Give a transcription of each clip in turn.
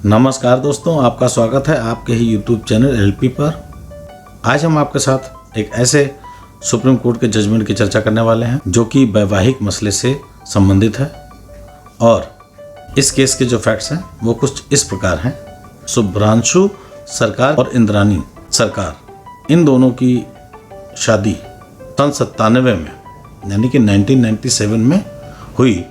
नमस्कार दोस्तों, आपका स्वागत है आपके ही YouTube चैनल एलपी पर। आज हम आपके साथ एक ऐसे सुप्रीम कोर्ट के जजमेंट की चर्चा करने वाले हैं जो कि वैवाहिक मसले से संबंधित है। और इस केस के जो फैक्ट्स हैं वो कुछ इस प्रकार हैं। शुभ्रांशु सरकार और इंद्राणी सरकार, इन दोनों की शादी सन 97 में यानी कि 1997 में हुई।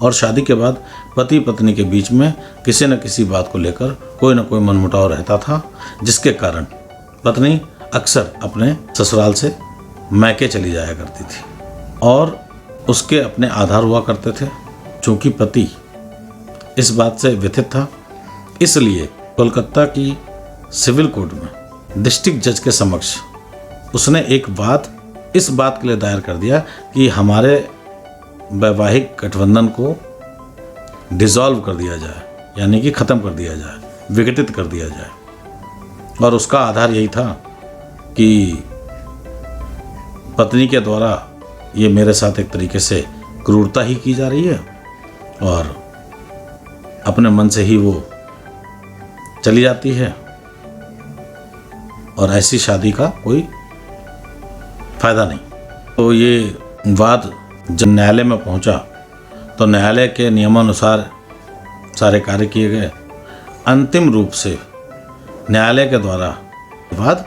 और शादी के बाद पति पत्नी के बीच में किसी न किसी बात को लेकर कोई न कोई मनमुटाव रहता था, जिसके कारण पत्नी अक्सर अपने ससुराल से मैके चली जाया करती थी और उसके अपने आधार हुआ करते थे। चूँकि पति इस बात से व्यथित था, इसलिए कोलकाता की सिविल कोर्ट में डिस्ट्रिक्ट जज के समक्ष उसने एक वाद इस बात के लिए दायर कर दिया कि हमारे वैवाहिक गठबंधन को डिसॉल्व कर दिया जाए, यानी कि ख़त्म कर दिया जाए, विघटित कर दिया जाए। और उसका आधार यही था कि पत्नी के द्वारा ये मेरे साथ एक तरीके से क्रूरता ही की जा रही है और अपने मन से ही वो चली जाती है और ऐसी शादी का कोई फायदा नहीं। तो ये वाद जब न्यायालय में पहुंचा तो न्यायालय के नियमानुसार सारे कार्य किए गए। अंतिम रूप से न्यायालय के द्वारा वाद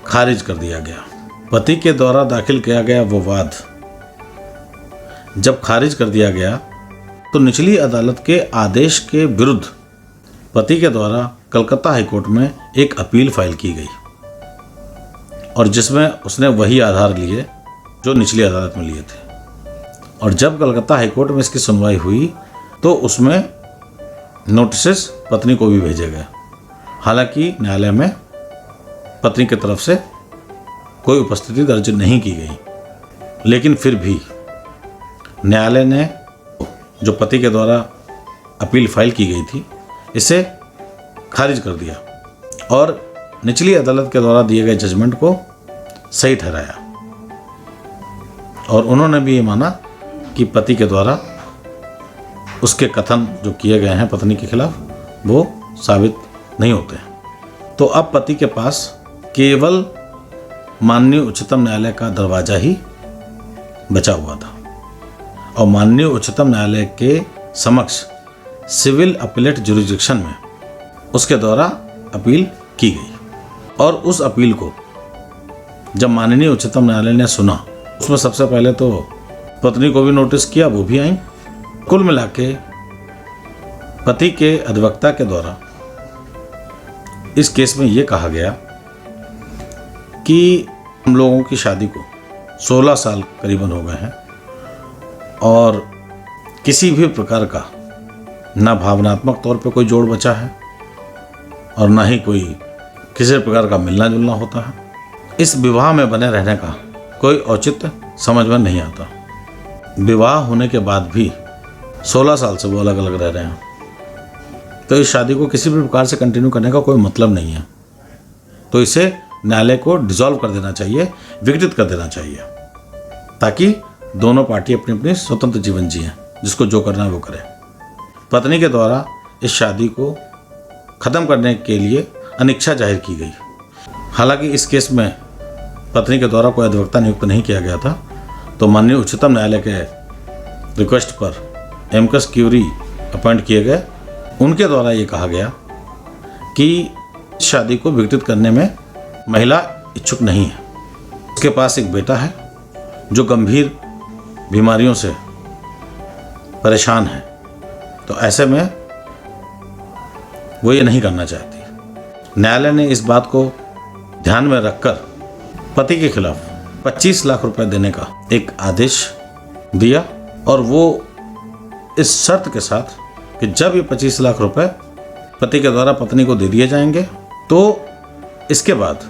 खारिज कर दिया गया। पति के द्वारा दाखिल किया गया वो वाद जब खारिज कर दिया गया तो निचली अदालत के आदेश के विरुद्ध पति के द्वारा कलकत्ता हाईकोर्ट में एक अपील फाइल की गई और जिसमें उसने वही आधार लिए जो निचली अदालत में लिए थे। और जब कलकत्ता हाईकोर्ट में इसकी सुनवाई हुई तो उसमें नोटिस पत्नी को भी भेजे गए। हालांकि न्यायालय में पत्नी की तरफ से कोई उपस्थिति दर्ज नहीं की गई, लेकिन फिर भी न्यायालय ने जो पति के द्वारा अपील फाइल की गई थी इसे खारिज कर दिया और निचली अदालत के द्वारा दिए गए जजमेंट को सही ठहराया। और उन्होंने भी ये माना कि पति के द्वारा उसके कथन जो किए गए हैं पत्नी के खिलाफ वो साबित नहीं होते हैं। तो अब पति के पास केवल माननीय उच्चतम न्यायालय का दरवाजा ही बचा हुआ था और माननीय उच्चतम न्यायालय के समक्ष सिविल अपीलेट जुरिडिक्शन में उसके द्वारा अपील की गई। और उस अपील को जब माननीय उच्चतम न्यायालय ने सुना, उसमें सबसे पहले तो पत्नी को भी नोटिस किया, वो भी आई। कुल मिला के पति के अधिवक्ता के द्वारा इस केस में ये कहा गया कि हम लोगों की शादी को 16 साल करीबन हो गए हैं और किसी भी प्रकार का ना भावनात्मक तौर पे कोई जोड़ बचा है और ना ही कोई किसी प्रकार का मिलना जुलना होता है। इस विवाह में बने रहने का कोई औचित्य समझ में नहीं आता। विवाह होने के बाद भी 16 साल से वो अलग अलग रह रहे हैं, तो इस शादी को किसी भी प्रकार से कंटिन्यू करने का कोई मतलब नहीं है। तो इसे न्यायालय को डिसॉल्व कर देना चाहिए, विघटित कर देना चाहिए, ताकि दोनों पार्टी अपनी अपनी स्वतंत्र जीवन जिए, जिसको जो करना है वो करे। पत्नी के द्वारा इस शादी को ख़त्म करने के लिए अनिच्छा जाहिर की गई। हालांकि इस केस में पत्नी के द्वारा कोई अधिवक्ता नियुक्त नहीं किया गया था, तो माननीय उच्चतम न्यायालय के रिक्वेस्ट पर एमकस क्यूरी अपॉइंट किए गए। उनके द्वारा ये कहा गया कि इस शादी को विघटित करने में महिला इच्छुक नहीं है। उसके पास एक बेटा है जो गंभीर बीमारियों से परेशान है, तो ऐसे में वो ये नहीं करना चाहती। न्यायालय ने इस बात को ध्यान में रखकर पति के खिलाफ 25 लाख रुपए देने का एक आदेश दिया और वो इस शर्त के साथ कि जब ये 25 लाख रुपए पति के द्वारा पत्नी को दे दिए जाएंगे तो इसके बाद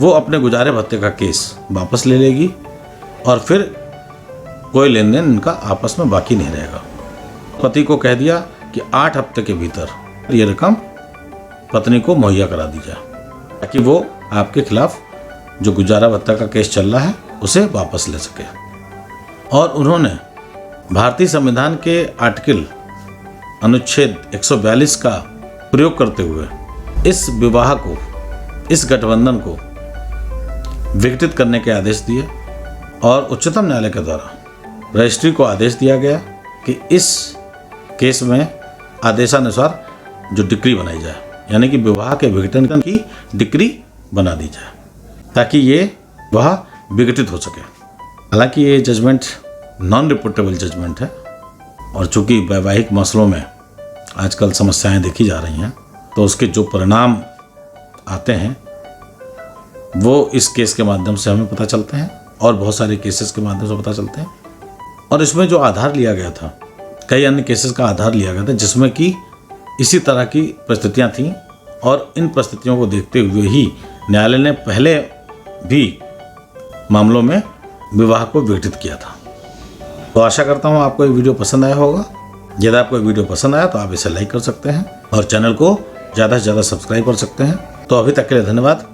वो अपने गुजारे भत्ते का केस वापस ले लेगी और फिर कोई लेन देन इनका आपस में बाकी नहीं रहेगा। पति को कह दिया कि 8 हफ्ते के भीतर ये रकम पत्नी को मुहैया करा दी जाए, ताकि वो आपके खिलाफ जो गुजारा भत्ता का केस चल रहा है उसे वापस ले सके। और उन्होंने भारतीय संविधान के आर्टिकल अनुच्छेद 142 का प्रयोग करते हुए इस विवाह को, इस गठबंधन को विघटित करने के आदेश दिए और उच्चतम न्यायालय के द्वारा रजिस्ट्री को आदेश दिया गया कि इस केस में आदेशानुसार जो डिक्री बनाई जाए, यानी कि विवाह के विघटन की डिक्री बना दी जाए ताकि ये विवाह विघटित हो सके। हालांकि ये जजमेंट नॉन रिपोर्टेबल जजमेंट है और चूंकि वैवाहिक मसलों में आजकल समस्याएं देखी जा रही हैं, तो उसके जो परिणाम आते हैं वो इस केस के माध्यम से हमें पता चलते हैं और बहुत सारे केसेस के माध्यम से पता चलते हैं। और इसमें जो आधार लिया गया था, कई अन्य केसेस का आधार लिया गया था जिसमें कि इसी तरह की परिस्थितियां थीं और इन परिस्थितियों को देखते हुए ही न्यायालय ने पहले भी मामलों में विवाह को विघटित किया था। तो आशा करता हूँ आपको ये वीडियो पसंद आया होगा। यदि आपको वीडियो पसंद आया तो आप इसे लाइक कर सकते हैं और चैनल को ज़्यादा से ज़्यादा सब्सक्राइब कर सकते हैं। तो अभी तक के लिए धन्यवाद।